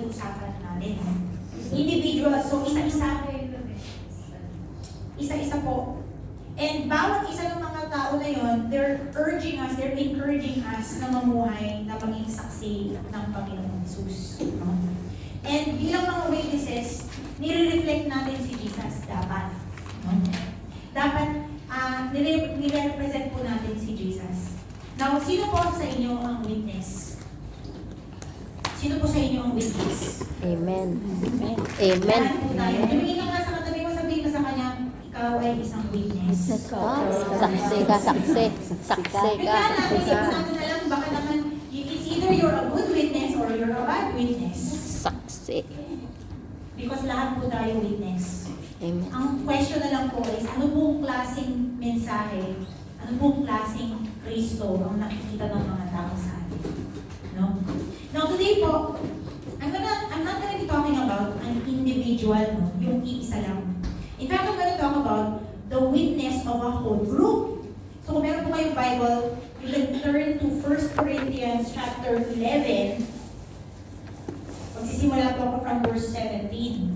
usapan natin. Individual, so isa-isa po. And bawat isa ng mga tao na yon, they're encouraging us na mamuhay na maging saksi ng Panginoong Jesus. No? And bilang mga witnesses, nire-reflect natin si Jesus dapat. No? Dapat, nire-represent po natin si Jesus. Now, sino po sa inyo ang witness? Sino po sa inyo ang witness? Amen. Amen. Amen. Tumingin ka nga sa katabi mo, sabihin mo sa kanya, ikaw ay isang witness. Saksi ka, saksi. Saksi ka, saksi ka. Sabi na lang, baka naman, it's either you're a good witness or you're a bad witness. Saksi. Because lahat po tayo witness. Amen. Ang question na lang po is, ano pong klaseng mensahe, ano pong klaseng Kristo ang nakikita ng mga tao sa atin? No? Now today po, I'm not gonna be talking about an individual, no? Yung iisa lang. In fact, I'm gonna talk about the witness of a whole group. So kung meron po kayong Bible, you can turn to 1 Corinthians chapter 11. Magsisimula po ako from verse 17.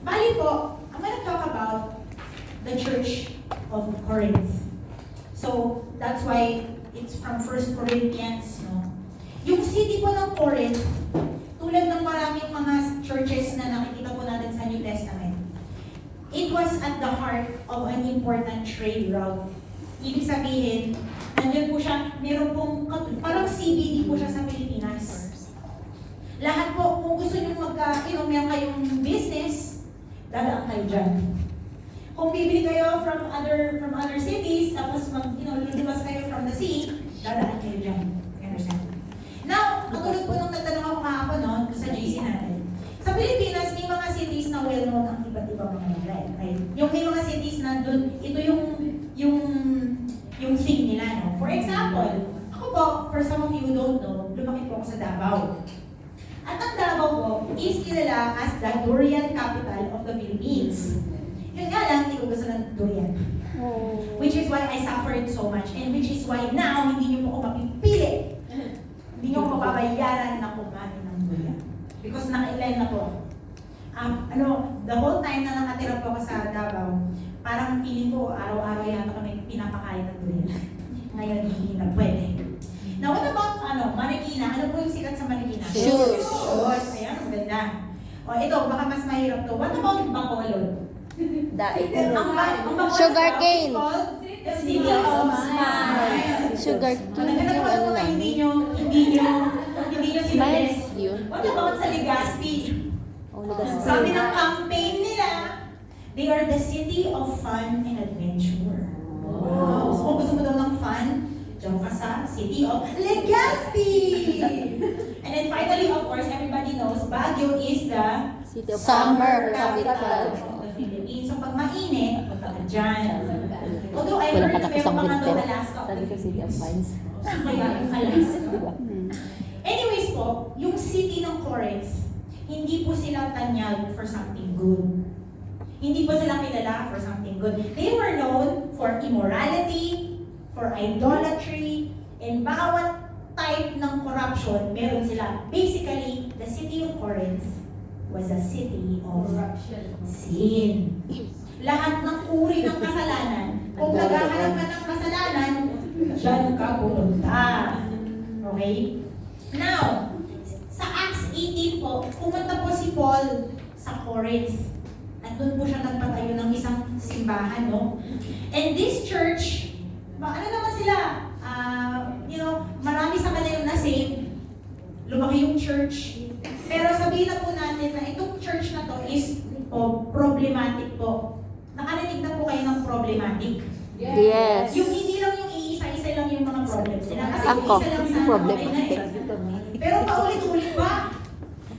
Bali po, I'm gonna talk about the church of Corinth. So, that's why it's from 1 Corinthians, no? Yung city po ng Corinth, tulad ng maraming mga churches na nakikita po natin sa New Testament, it was at the heart of an important trade route. Ibig sabihin, nandiyan po siya, meron pong, parang CBD po siya sa Pilipinas. Lahat po, kung gusto nyo meron kayong business, dadaan kayo dyan. Kung bibili kayo from other cities, tapos luluwas kayo from the sea, dadaan kayo dyan. You understand? Now, katulad po nung nagtanong ako kahapon, no, sa GC natin. Sa Pilipinas, may mga cities na well-known ang iba't ibang mga lugar, right? Yung may mga cities na doon, ito yung thing nila, no? For example, ako po, for some of you who don't know, lumaki po ako sa Davao. At ang Davao po is kilala as the durian capital of the Philippines. Yun nga lang, hindi ko gusto ng durian. Which is why I suffered so much. And which is why now, hindi niyo po ako mapipili. Hindi niyo ako mababayaran na kumain ng durian. Because nakailan na po ako. The whole time na nakatira po ako sa Davao, parang feeling ko araw-araw yata kami pinapakain ng durian. Ngayon, hindi na pwede. Now, what about Marikina? Ano po yung sikat sa Marikina? Sure. Ayan, ang ganda. O ito, baka mas mahirap to. What about Bacolod? Sugar cane. The city of smile. Sugar cane yung ano lang. Hindi nyo Smiles sinabes. yun. What about sa Legazpi? Legazpi. Sabi ng campaign nila, they are the city of fun and adventure. Wow. So kung gusto mo daw ng fun, diyan ka sa city of Legazpi! And then finally, of course, everybody knows, Baguio is the Summer capital capital. of the Philippines. So pag mainit, punta ka dyan. Although I Wala heard pa na tapos meron ang mga winter. Alaska of the Sabi ko City of Philippines. Pines. Kaya yung Alaska. Anyways po, yung city ng Corinth, hindi po sila tanyag for something good. Hindi po sila kilala for something good. They were known for immorality, for idolatry, and bawat type ng corruption, meron sila. Basically, the city of Corinth was a city of sin. Lahat ng uri ng kasalanan, kung naghahanap ka ng kasalanan, dyan ka pumunta. Okay? Now, sa Acts 18 po, pumunta po si Paul sa Corinth. At doon po siya nagpatayo ng isang simbahan, no? And this church, ano naman sila? Marami sa kanila na save. Lumaki yung church. Pero sabihin na po natin na itong church na to is problematic po. Nakarinig na po kayo ng problematic. Yes. Yung hindi lang yung iisa-isa lang yung mga problems nila. Kasi Ako, isa lang sana problematic. okay na eh. Pero paulit-ulit pa.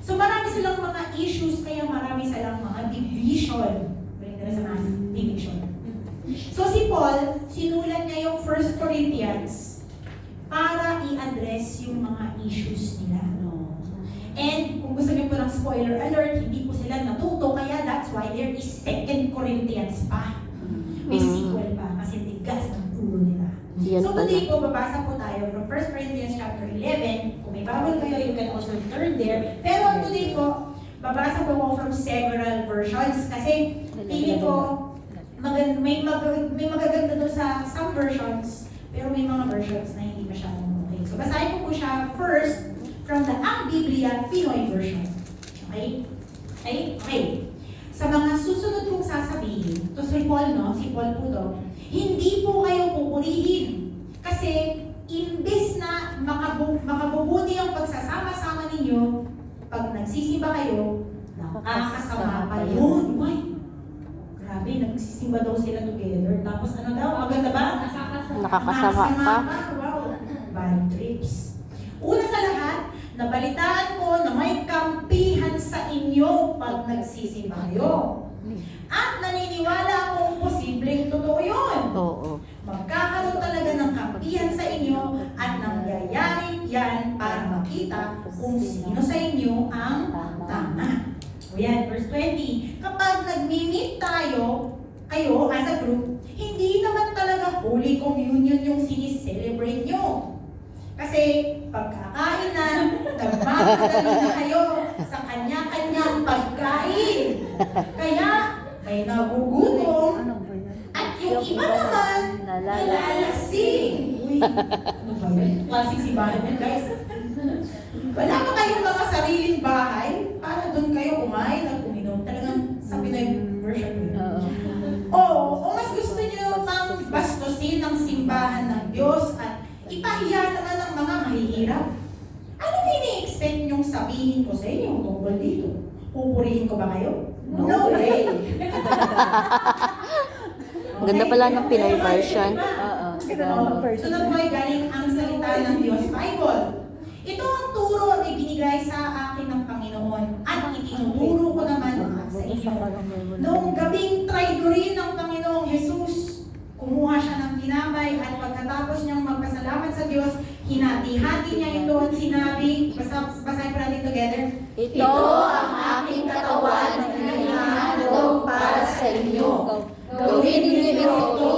So marami silang mga issues, kaya marami silang mga division. Balik na sa mga division. So si Paul, sinulat niya yung 1 Corinthians para i-address yung mga issues nila. And kung gusto niyo po ng spoiler alert, hindi po sila natuto, kaya that's why there is 2 Corinthians pa. May sequel pa, kasi tigas ng ulo nila. Yan So pala. today po, babasa po tayo from 1 Corinthians chapter 11. Kung may Bible kayo, you can also turn there. Pero today po, po, babasa po ako from several versions kasi feeling ko may magaganda doon sa some versions, pero may mga versions na hindi masyadong okay. So basahin ko po siya first from the Ang Biblia Pinoy version. Okay? Okay. Sa mga susunod kong sasabihin, to si Paul, no? Si Paul po to, hindi po kayo pupurihin. Kasi imbes na makabubuti ang pagsasama-sama ninyo, pag nagsisimba kayo, nakakasama pa yun. Why? Grabe, nagsisimba daw sila together. Tapos ano daw? Maganda ba? Nakakasama pa. Wow. Bad trips. Una sa lahat, nabalitaan ko na may kampihan sa inyo pag nagsisimba kayo. At naniniwala akong posibleng totoo yun. Oo. Magkakaroon talaga ng kampihan sa inyo at nangyayarin yan para makita kung sino sa inyo ang tama. O yan, verse 20. Kapag nagmi-meet kayo as a group, hindi naman talaga Holy Communion yung sinicelebrate nyo. Kasi pagkakain na, nagmamadali na kayo sa kanya-kanyang pagkain. Kaya may nagugutom at yung iba naman nalalasing. Uy, ano ba yun? Klaseng simbahan yan, guys. Wala ba kayong mga sariling bahay para doon kayo kumain at uminom? Talagang sa Pinoy version. O mas gusto nyo pang bastusin ng simbahan ng Diyos at ipahiya naman ng mga mahihirap. Anong ini-expect nyong sabihin ko sa inyo tungkol dito? Pupurihin ko ba kayo? No way! Ganda pala ng Pinoy version. Sunod mo ay galing ang salita ng Diyos Bible. Ito ang turo na ibinigay sa akin ng Panginoon at itinuturo ko naman sa inyo. Noong gabing traidorin ng Panginoong Jesus, kumuha siya ng tinapay at pagkatapos niyang magpasalamat sa Diyos, hinati-hati niya ito at sinabi, basahin po natin together, Ito ang aking katawan na hinahandog para sa inyo. Gawin ninyo ito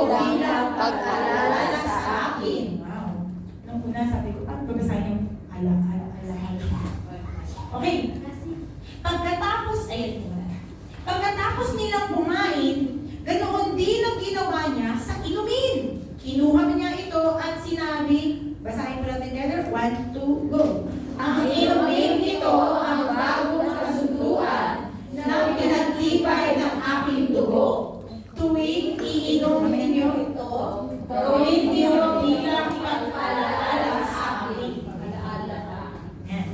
bilang pag-alala sa akin. Wow. Nung una sabi ko, paano babasahin yung ala. Okay. Pagkatapos nilang kumain, ganoon din ang ginawa niya sa inumin. Kinuha niya ito at sinabi, basahin ko natin together, 1, 2, go. Ang inumin ito ang bagong kasunduan na pinaglibay ng aking dugo. Tuwing iinom ninyo ito, gawin ninyo bilang pag-alala sa akin. Yan.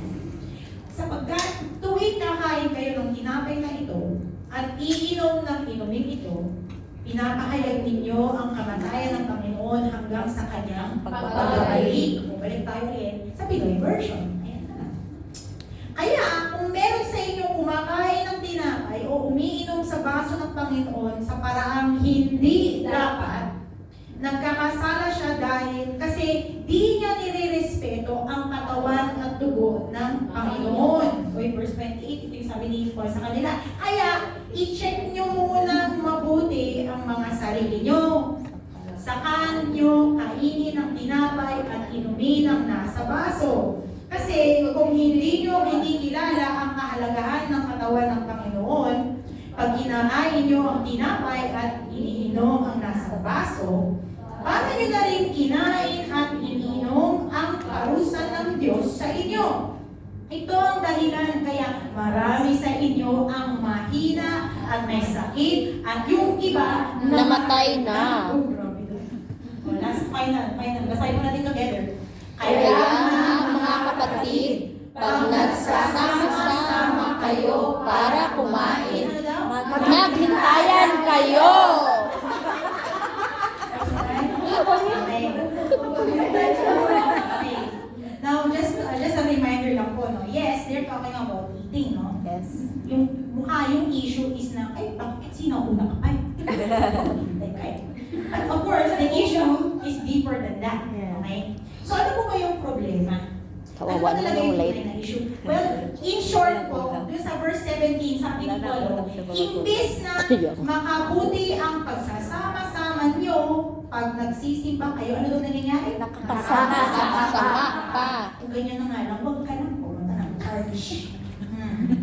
Sapagkat tuwing kakain kayo ng tinapay na ito at iinom ng inumin ito, pinapahayag ninyo ang kamatayan ng Panginoon hanggang sa kanyang pagbabalik. Bumalik tayo ulit sa Pinoy version. Ayan na. Kaya, kung meron sa inyo kumakain ng tinapay o umiinom sa baso ng Panginoon sa paraang hindi dapat, nagkakasala siya dahil kasi di niya nire-respeto ang katawan at dugo ng Panginoon. So, verse 28, ito yung sabi ni Paul sa kanila. Kaya, i-check nyo muna mabuti ang mga sarili nyo. Saka nyo kainin ang tinapay at inumin ang nasa baso. Kasi kung hindi nyo kilala ang kahalagahan ng katawan ng Panginoon, pag kinain nyo ang tinapay at iniinom ang nasa baso, para nyo na rin kinain at iniinom ang parusa ng Diyos sa inyo. Ito ang dahilan kaya marami sa inyo ang mahina at may sakit at yung iba Namatay na. Oh, grabe to. Oh, last final. Basahin mo natin together. Kaya mga kapatid, pag nagsasama-sama kayo para kumain, Ano daw? maghintayan kayo! Okay. Now, just a reminder lang po, no? Yes, they're talking about eating, no? Yes. Yung issue is na, ay, bakit sino una ka pa? Okay. But of course, the issue is deeper than that. Okay? So, ano po ba yung problema? Kawawa Ano ba naman talaga yung tunay late. na issue? Well, in short po, doon sa verse 17, sabi ni Paul, imbis na makabuti ang pagsasama-sama nyo, pag nagsisimba kayo, ano daw nangyayari? Nakakasama pa. Kung ganyan na nga lang, huwag ka nang pumunta ng church.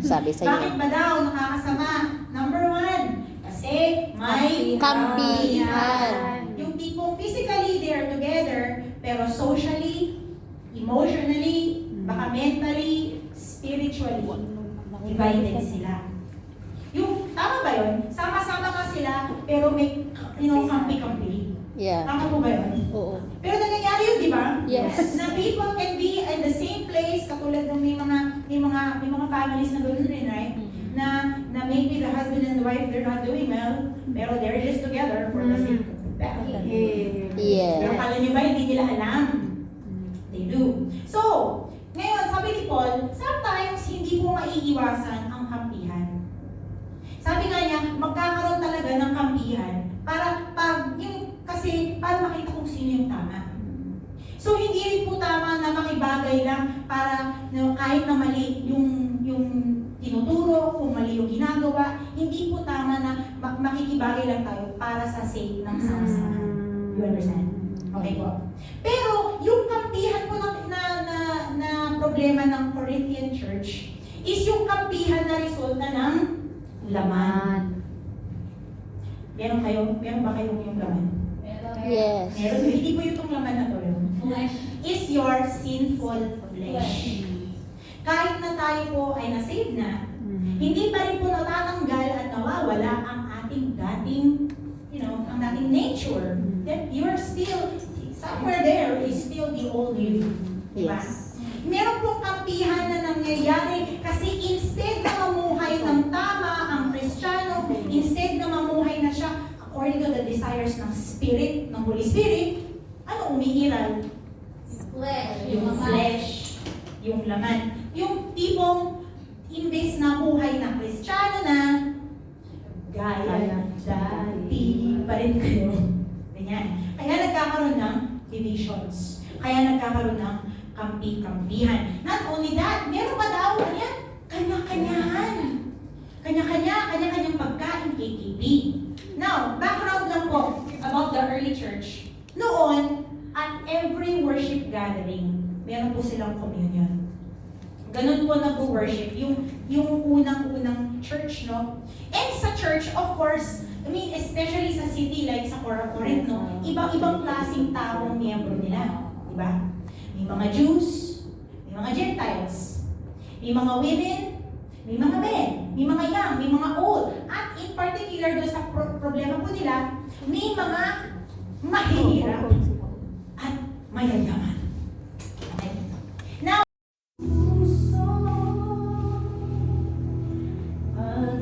Sabi sa Bakit iyo. ba daw nakakasama? Number 1, kasi may Kampihan. Yung tipong physically they are together, pero socially, emotionally, baka mentally, spiritually, divided sila. Yung, tama ba yun? Sama-sama nga sila, pero may, kampi-kampi. Yeah. Tama po ba yun? Oo. Pero nangyayari yun, di ba? Yes. Na people can be in the same place, katulad ng may mga families na ganoon rin, right? Na maybe the husband and the wife, they're not doing well, pero they're just together for the sake of the family. Yes. Pero kala niyo ba, hindi nila alam? They do. So, ngayon, sabi ni Paul, sometimes hindi mo maiiwasan ang kampihan. Sabi nga niya, magkakaroon talaga ng kampihan kasi para makita kung sino yung tama. So, hindi rin po tama na makibagay lang para kahit na mali yung tinuturo, kung mali yung ginagawa, hindi po tama na makikibagay lang tayo para sa sake ng sama-sama. You understand? Okay po. Pero, yung kampihan po na problema ng Corinthian Church is yung kampihan na resulta ng laman. Meron ba kayong yung laman? Yes. Meron. Hindi po yung laman na to. Is your sinful flesh. Kahit na tayo po ay na-save na, hindi pa rin po natatanggal at nawawala ang ating dating, ang dating nature. That you are still, somewhere there is still the old you. Diba? Yes. Meron pong kampihan na nangyayari kasi instead na mamuhay ng tama ang Kristiyano, instead na mamuhay na siya according to the desires ng Spirit, ng Holy Spirit, ano umiiral? Yung flesh, yung laman. Yung tipong imbes na buhay na Kristiyano na gaya dati pa rin kayo. Ganyan. Kaya nagkakaroon ng divisions. Kaya nagkakaroon ng kampi-kampihan. Not only that, meron pa daw, kanya-kanyahan. Kanya-kanyang pagkain, KKP. Now, background lang po about the early church. Noon, at every worship gathering, meron po silang communion. Ganun po nag-worship. Yung unang-unang church, no? And sa church, of course, especially sa city like sa Corinth, no? Ibang-ibang klaseng taong miyembro nila. Diba? May mga Jews, may mga Gentiles, may mga women, may mga men, may mga young, may mga old. At in particular, doon sa problema po nila, may mga mahihirap at mayayaman. Okay? Now, puso at